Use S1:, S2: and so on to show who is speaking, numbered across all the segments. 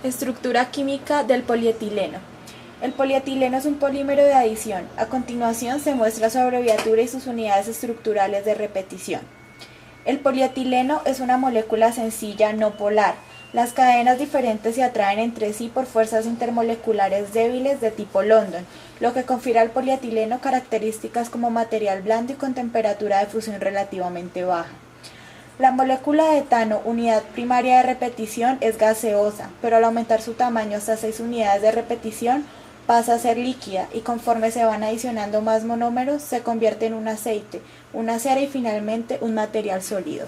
S1: Estructura química del polietileno. El polietileno es un polímero de adición. A continuación se muestra su abreviatura y sus unidades estructurales de repetición. El polietileno es una molécula sencilla no polar. Las cadenas diferentes se atraen entre sí por fuerzas intermoleculares débiles de tipo London, lo que confiere al polietileno características como material blando y con temperatura de fusión relativamente baja. La molécula de etano, unidad primaria de repetición, es gaseosa, pero al aumentar su tamaño hasta 6 unidades de repetición, pasa a ser líquida y conforme se van adicionando más monómeros se convierte en un aceite, una cera y finalmente un material sólido.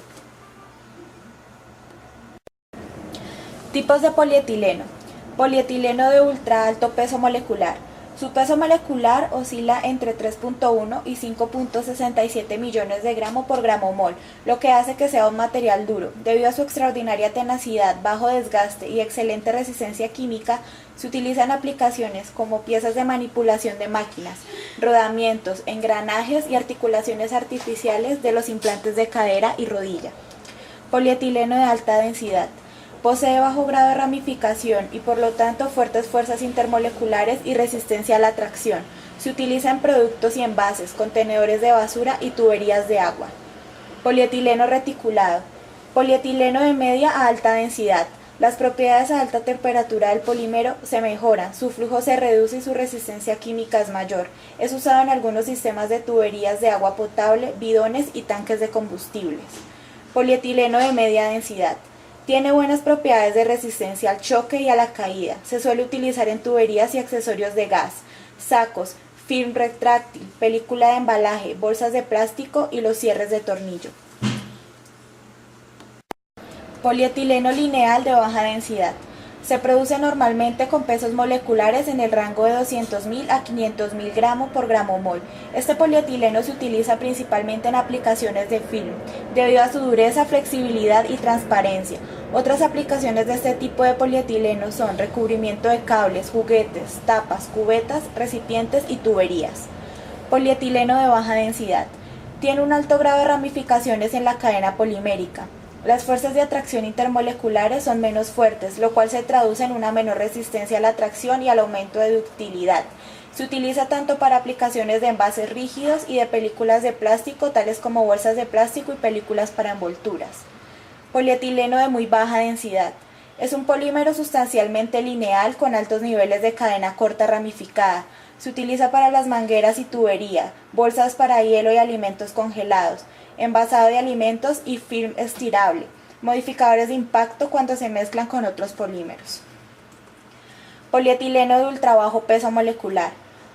S1: Tipos de polietileno. Polietileno de ultra alto peso molecular. Su peso molecular oscila entre 3.1 y 5.67 millones de gramos por gramo mol, lo que hace que sea un material duro. Debido a su extraordinaria tenacidad, bajo desgaste y excelente resistencia química, se utiliza en aplicaciones como piezas de manipulación de máquinas, rodamientos, engranajes y articulaciones artificiales de los implantes de cadera y rodilla. Polietileno de alta densidad. Posee bajo grado de ramificación y por lo tanto fuertes fuerzas intermoleculares y resistencia a la tracción. Se utiliza en productos y envases, contenedores de basura y tuberías de agua. Polietileno reticulado. Polietileno de media a alta densidad. Las propiedades a alta temperatura del polímero se mejoran, su flujo se reduce y su resistencia química es mayor. Es usado en algunos sistemas de tuberías de agua potable, bidones y tanques de combustibles. Polietileno de media densidad. Tiene buenas propiedades de resistencia al choque y a la caída. Se suele utilizar en tuberías y accesorios de gas, sacos, film retráctil, película de embalaje, bolsas de plástico y los cierres de tornillo. Polietileno lineal de baja densidad. Se produce normalmente con pesos moleculares en el rango de 200.000 a 500.000 gramos por gramo mol. Este polietileno se utiliza principalmente en aplicaciones de film, debido a su dureza, flexibilidad y transparencia. Otras aplicaciones de este tipo de polietileno son recubrimiento de cables, juguetes, tapas, cubetas, recipientes y tuberías. Polietileno de baja densidad. Tiene un alto grado de ramificaciones en la cadena polimérica. Las fuerzas de atracción intermoleculares son menos fuertes, lo cual se traduce en una menor resistencia a la tracción y al aumento de ductilidad. Se utiliza tanto para aplicaciones de envases rígidos y de películas de plástico, tales como bolsas de plástico y películas para envolturas. Polietileno de muy baja densidad. Es un polímero sustancialmente lineal con altos niveles de cadena corta ramificada. Se utiliza para las mangueras y tubería, bolsas para hielo y alimentos congelados, envasado de alimentos y film estirable, modificadores de impacto cuando se mezclan con otros polímeros. Polietileno de ultra bajo peso molecular.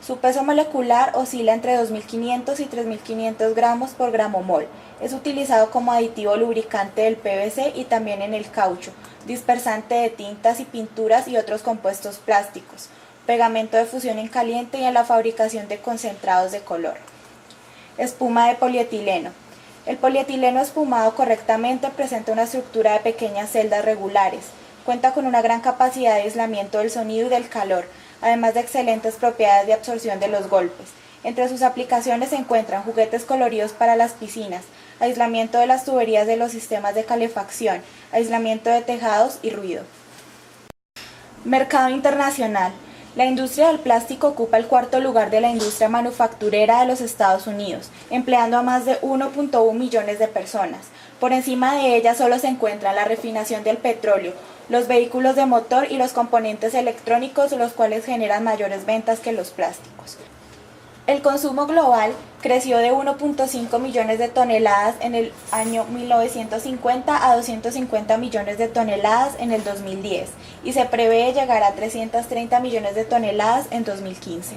S1: Su peso molecular oscila entre 2.500 y 3.500 gramos por gramo mol. Es utilizado como aditivo lubricante del PVC y también en el caucho, dispersante de tintas y pinturas y otros compuestos plásticos, pegamento de fusión en caliente y en la fabricación de concentrados de color. Espuma de polietileno. El polietileno espumado correctamente presenta una estructura de pequeñas celdas regulares. Cuenta con una gran capacidad de aislamiento del sonido y del calor, además de excelentes propiedades de absorción de los golpes. Entre sus aplicaciones se encuentran juguetes coloridos para las piscinas, aislamiento de las tuberías de los sistemas de calefacción, aislamiento de tejados y ruido. Mercado internacional. La industria del plástico ocupa el cuarto lugar de la industria manufacturera de los Estados Unidos, empleando a más de 1.1 millones de personas. Por encima de ella solo se encuentra la refinación del petróleo, los vehículos de motor y los componentes electrónicos, los cuales generan mayores ventas que los plásticos. El consumo global creció de 1.5 millones de toneladas en el año 1950 a 250 millones de toneladas en el 2010 y se prevé llegar a 330 millones de toneladas en 2015.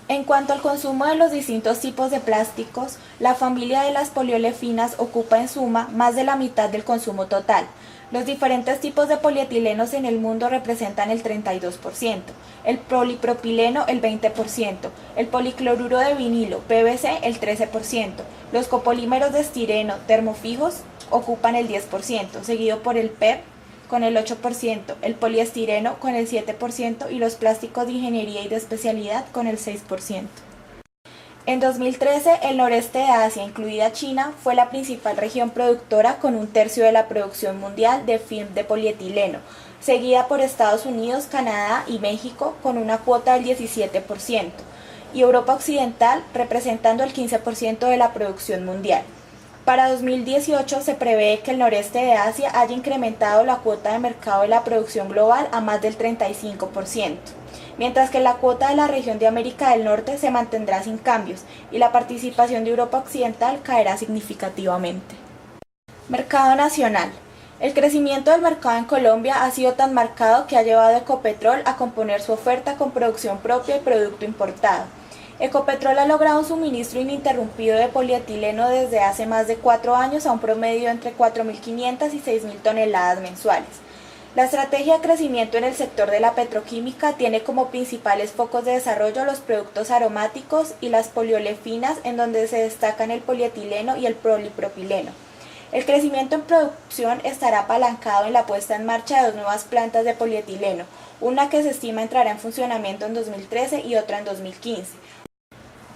S1: En cuanto al consumo de los distintos tipos de plásticos, la familia de las poliolefinas ocupa en suma más de la mitad del consumo total. Los diferentes tipos de polietilenos en el mundo representan el 32%, el polipropileno el 20%, el policloruro de vinilo PVC el 13%, los copolímeros de estireno termofijos ocupan el 10%, seguido por el PET con el 8%, el poliestireno con el 7% y los plásticos de ingeniería y de especialidad con el 6%. En 2013, el noreste de Asia, incluida China, fue la principal región productora con 1/3 de la producción mundial de film de polietileno, seguida por Estados Unidos, Canadá y México con una cuota del 17%, y Europa Occidental representando el 15% de la producción mundial. Para 2018 se prevé que el noreste de Asia haya incrementado la cuota de mercado de la producción global a más del 35%, mientras que la cuota de la región de América del Norte se mantendrá sin cambios y la participación de Europa Occidental caerá significativamente. Mercado nacional. El crecimiento del mercado en Colombia ha sido tan marcado que ha llevado a Ecopetrol a componer su oferta con producción propia y producto importado. Ecopetrol ha logrado un suministro ininterrumpido de polietileno desde hace más de 4 años a un promedio entre 4.500 y 6.000 toneladas mensuales. La estrategia de crecimiento en el sector de la petroquímica tiene como principales focos de desarrollo los productos aromáticos y las poliolefinas, en donde se destacan el polietileno y el polipropileno. El crecimiento en producción estará apalancado en la puesta en marcha de 2 nuevas plantas de polietileno, una que se estima entrará en funcionamiento en 2013 y otra en 2015.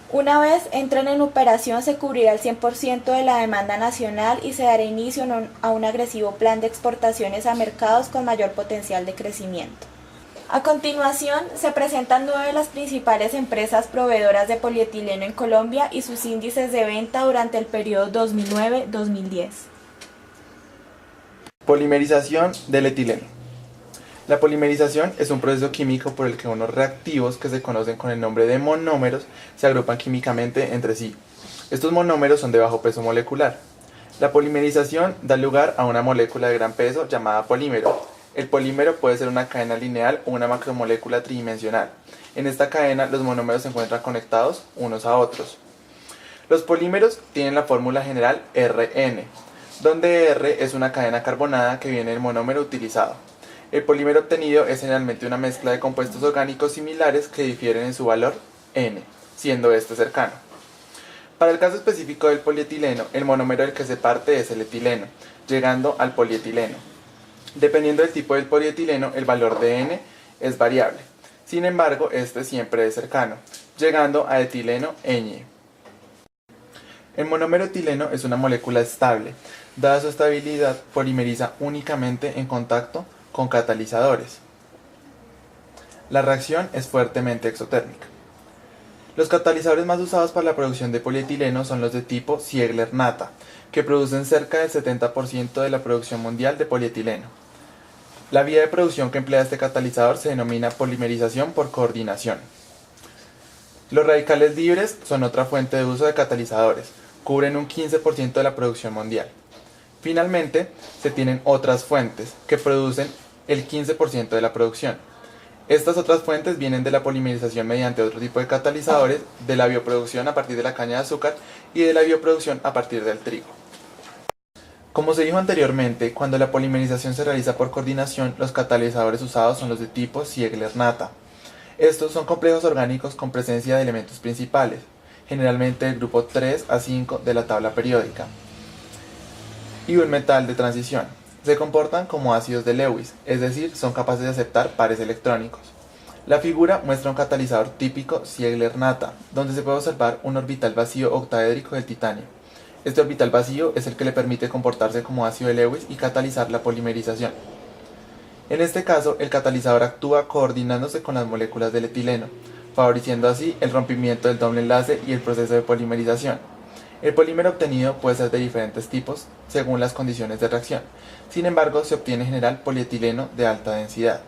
S1: Una vez entren en operación se cubrirá el 100% de la demanda nacional y se dará inicio a un agresivo plan de exportaciones a mercados con mayor potencial de crecimiento. A continuación, se presentan 9 de las principales empresas proveedoras de polietileno en Colombia y sus índices de venta durante el periodo 2009-2010.
S2: Polimerización del etileno. La polimerización es un proceso químico por el que unos reactivos que se conocen con el nombre de monómeros se agrupan químicamente entre sí. Estos monómeros son de bajo peso molecular. La polimerización da lugar a una molécula de gran peso llamada polímero. El polímero puede ser una cadena lineal o una macromolécula tridimensional. En esta cadena los monómeros se encuentran conectados unos a otros. Los polímeros tienen la fórmula general Rn, donde R es una cadena carbonada que viene del monómero utilizado. El polímero obtenido es generalmente una mezcla de compuestos orgánicos similares que difieren en su valor N, siendo este cercano. Para el caso específico del polietileno, el monómero del que se parte es el etileno, llegando al polietileno. Dependiendo del tipo del polietileno, el valor de N es variable. Sin embargo, este siempre es cercano, llegando a etileno Ñ. El monómero etileno es una molécula estable. Dada su estabilidad, polimeriza únicamente en contacto con catalizadores. La reacción es fuertemente exotérmica. Los catalizadores más usados para la producción de polietileno son los de tipo Ziegler-Natta, que producen cerca del 70% de la producción mundial de polietileno. La vía de producción que emplea este catalizador se denomina polimerización por coordinación. Los radicales libres son otra fuente de uso de catalizadores, cubren un 15% de la producción mundial. Finalmente, se tienen otras fuentes que producen el 15% de la producción. Estas otras fuentes vienen de la polimerización mediante otro tipo de catalizadores, de la bioproducción a partir de la caña de azúcar y de la bioproducción a partir del trigo. Como se dijo anteriormente, cuando la polimerización se realiza por coordinación, los catalizadores usados son los de tipo Ziegler-Natta. Estos son complejos orgánicos con presencia de elementos principales, generalmente del grupo 3 a 5 de la tabla periódica, y un metal de transición. Se comportan como ácidos de Lewis, es decir, son capaces de aceptar pares electrónicos. La figura muestra un catalizador típico Ziegler-Natta, donde se puede observar un orbital vacío octaédrico del titanio. Este orbital vacío es el que le permite comportarse como ácido de Lewis y catalizar la polimerización. En este caso, el catalizador actúa coordinándose con las moléculas del etileno, favoreciendo así el rompimiento del doble enlace y el proceso de polimerización. El polímero obtenido puede ser de diferentes tipos según las condiciones de reacción. Sin embargo, se obtiene en general polietileno de alta densidad.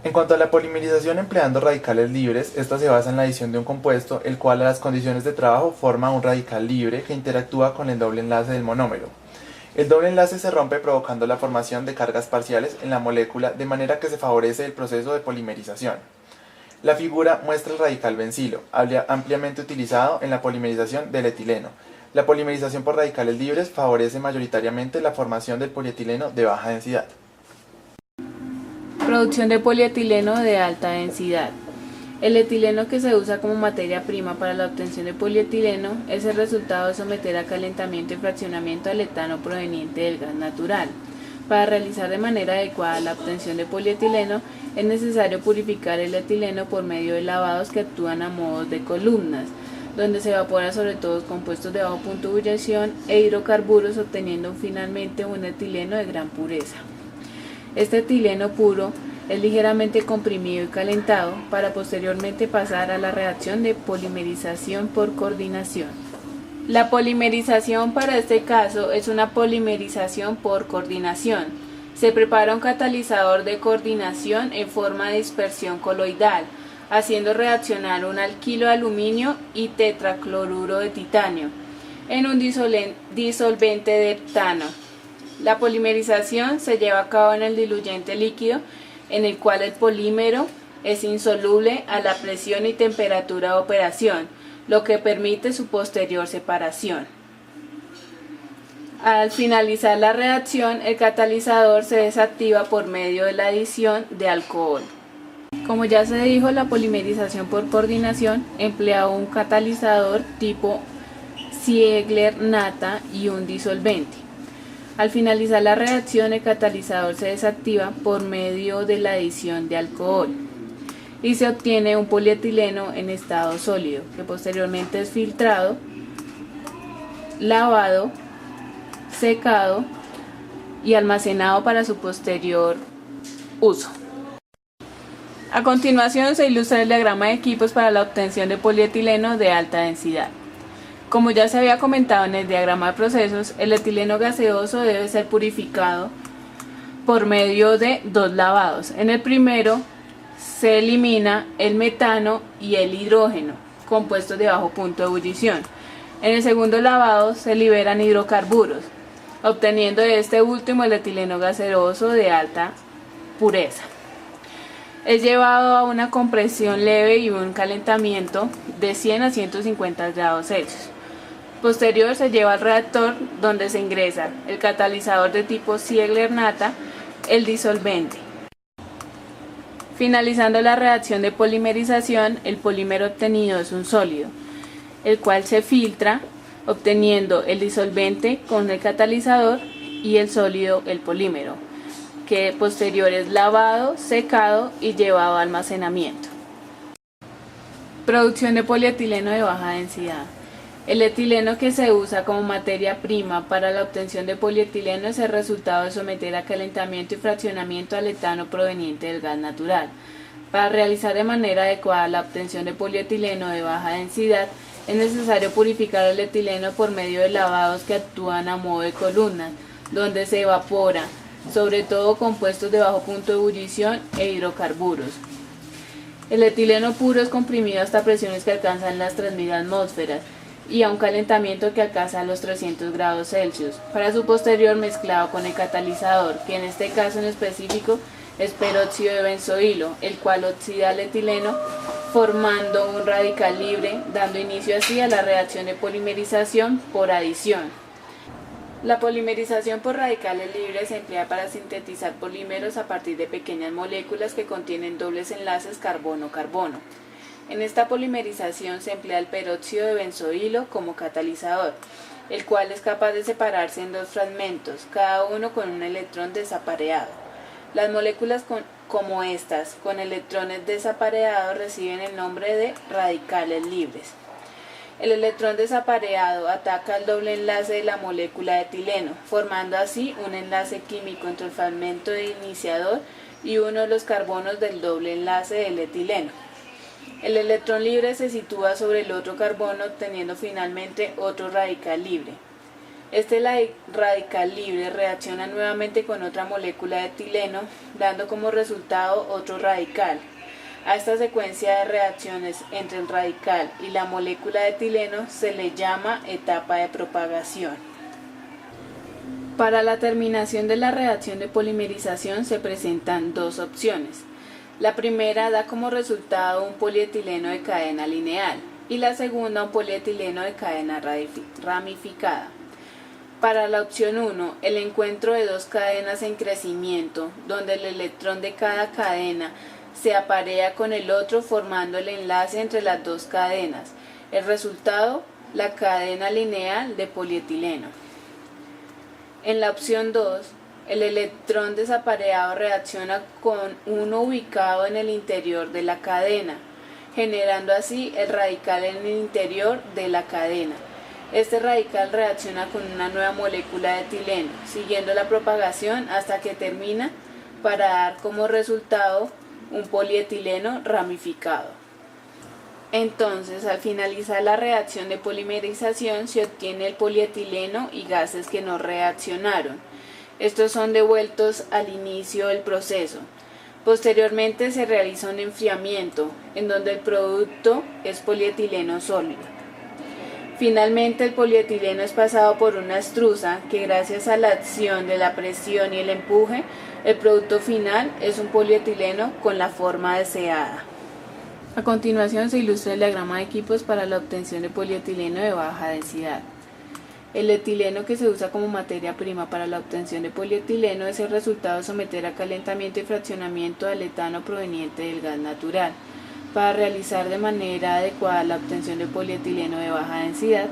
S2: En cuanto a la polimerización empleando radicales libres, esta se basa en la adición de un compuesto, el cual a las condiciones de trabajo forma un radical libre que interactúa con el doble enlace del monómero. El doble enlace se rompe provocando la formación de cargas parciales en la molécula, de manera que se favorece el proceso de polimerización. La figura muestra el radical bencilo, ampliamente utilizado en la polimerización del etileno. La polimerización por radicales libres favorece mayoritariamente la formación del polietileno de baja densidad.
S3: Producción de polietileno de alta densidad. El etileno, que se usa como materia prima para la obtención de polietileno, es el resultado de someter a calentamiento y fraccionamiento al etano proveniente del gas natural. Para realizar de manera adecuada la obtención de polietileno, es necesario purificar el etileno por medio de lavados que actúan a modo de columnas, donde se evapora sobre todo compuestos de bajo punto de ebullición e hidrocarburos, obteniendo finalmente un etileno de gran pureza. Este etileno puro es ligeramente comprimido y calentado para posteriormente pasar a la reacción de polimerización por coordinación. La polimerización para este caso es una polimerización por coordinación. Se prepara un catalizador de coordinación en forma de dispersión coloidal, haciendo reaccionar un alquilo de aluminio y tetracloruro de titanio en un disolvente de heptano. La polimerización se lleva a cabo en el diluyente líquido, en el cual el polímero es insoluble a la presión y temperatura de operación, lo que permite su posterior separación. Al finalizar la reacción, el catalizador se desactiva por medio de la adición de alcohol. Como ya se dijo, la polimerización por coordinación emplea un catalizador tipo Ziegler-Natta y un disolvente. Al finalizar la reacción, el catalizador se desactiva por medio de la adición de alcohol y se obtiene un polietileno en estado sólido, que posteriormente es filtrado, lavado, secado y almacenado para su posterior uso. A continuación se ilustra el diagrama de equipos para la obtención de polietileno de alta densidad. Como ya se había comentado en el diagrama de procesos, el etileno gaseoso debe ser purificado por medio de dos lavados. En el primero se elimina el metano y el hidrógeno, compuestos de bajo punto de ebullición. En el segundo lavado se liberan hidrocarburos, obteniendo de este último el etileno gaseoso de alta pureza. Es llevado a una compresión leve y un calentamiento de 100 a 150 grados Celsius. Posterior se lleva al reactor, donde se ingresa el catalizador de tipo Ziegler-Natta, el disolvente. Finalizando la reacción de polimerización, el polímero obtenido es un sólido, el cual se filtra, obteniendo el disolvente con el catalizador y el sólido, el polímero, que posterior es lavado, secado y llevado a almacenamiento. Producción de polietileno de baja densidad. El etileno que se usa como materia prima para la obtención de polietileno es el resultado de someter a calentamiento y fraccionamiento al etano proveniente del gas natural. Para realizar de manera adecuada la obtención de polietileno de baja densidad, es necesario purificar el etileno por medio de lavados que actúan a modo de columnas, donde se evapora, sobre todo compuestos de bajo punto de ebullición e hidrocarburos. El etileno puro es comprimido hasta presiones que alcanzan las 3000 atmósferas y a un calentamiento que alcanza los 300 grados Celsius, para su posterior mezclado con el catalizador, que en este caso en específico es peróxido de benzoilo, el cual oxida el etileno formando un radical libre, dando inicio así a la reacción de polimerización por adición. La polimerización por radicales libres se emplea para sintetizar polímeros a partir de pequeñas moléculas que contienen dobles enlaces carbono-carbono. En esta polimerización se emplea el peróxido de benzoilo como catalizador, el cual es capaz de separarse en dos fragmentos, cada uno con un electrón desapareado. Las moléculas como estas, con electrones desapareados, reciben el nombre de radicales libres. El electrón desapareado ataca el doble enlace de la molécula de etileno, formando así un enlace químico entre el fragmento de iniciador y uno de los carbonos del doble enlace del etileno. El electrón libre se sitúa sobre el otro carbono, obteniendo finalmente otro radical libre. Este radical libre reacciona nuevamente con otra molécula de etileno, dando como resultado otro radical. A esta secuencia de reacciones entre el radical y la molécula de etileno se le llama etapa de propagación. Para la terminación de la reacción de polimerización se presentan dos opciones. La primera da como resultado un polietileno de cadena lineal y la segunda un polietileno de cadena ramificada. Para la opción 1, el encuentro de dos cadenas en crecimiento, donde el electrón de cada cadena se aparea con el otro formando el enlace entre las dos cadenas. El resultado, la cadena lineal de polietileno. En la opción 2, el electrón desapareado reacciona con uno ubicado en el interior de la cadena, generando así el radical en el interior de la cadena. Este radical reacciona con una nueva molécula de etileno, siguiendo la propagación hasta que termina para dar como resultado un polietileno ramificado. Entonces, al finalizar la reacción de polimerización se obtiene el polietileno y gases que no reaccionaron. Estos son devueltos al inicio del proceso. Posteriormente se realiza un enfriamiento, en donde el producto es polietileno sólido. Finalmente, el polietileno es pasado por una estruza que, gracias a la acción de la presión y el empuje, el producto final es un polietileno con la forma deseada. A continuación se ilustra el diagrama de equipos para la obtención de polietileno de baja densidad. El etileno, que se usa como materia prima para la obtención de polietileno, es el resultado de someter a calentamiento y fraccionamiento al etano proveniente del gas natural. Para realizar de manera adecuada la obtención de polietileno de baja densidad,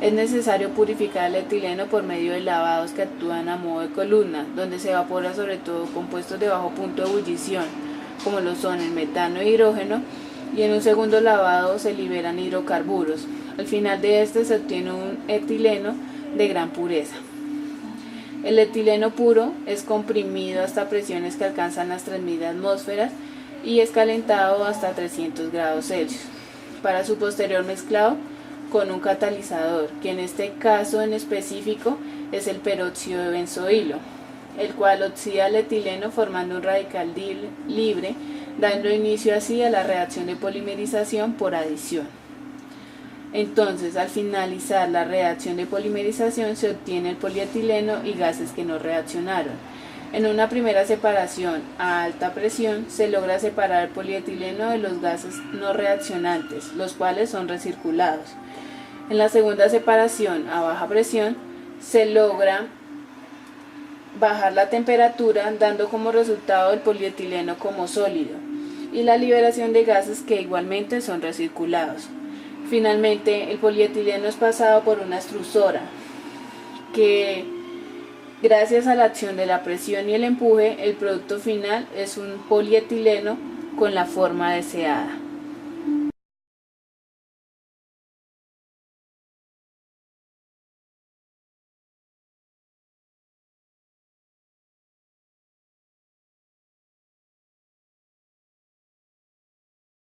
S3: es necesario purificar el etileno por medio de lavados que actúan a modo de columna, donde se evapora sobre todo compuestos de bajo punto de ebullición, como lo son el metano e hidrógeno, y en un segundo lavado se liberan hidrocarburos. Al final de este se obtiene un etileno de gran pureza. El etileno puro es comprimido hasta presiones que alcanzan las 3000 atmósferas y es calentado hasta 300 grados Celsius para su posterior mezclado con un catalizador, que en este caso en específico es el peróxido de benzoilo, el cual oxida el etileno formando un radical libre, dando inicio así a la reacción de polimerización por adición. Entonces, al finalizar la reacción de polimerización se obtiene el polietileno y gases que no reaccionaron. En una primera separación a alta presión se logra separar el polietileno de los gases no reaccionantes, los cuales son recirculados. En la segunda separación a baja presión se logra bajar la temperatura, dando como resultado el polietileno como sólido y la liberación de gases que igualmente son recirculados. Finalmente, el polietileno es pasado por una extrusora que, gracias a la acción de la presión y el empuje, el producto final es un polietileno con la forma deseada.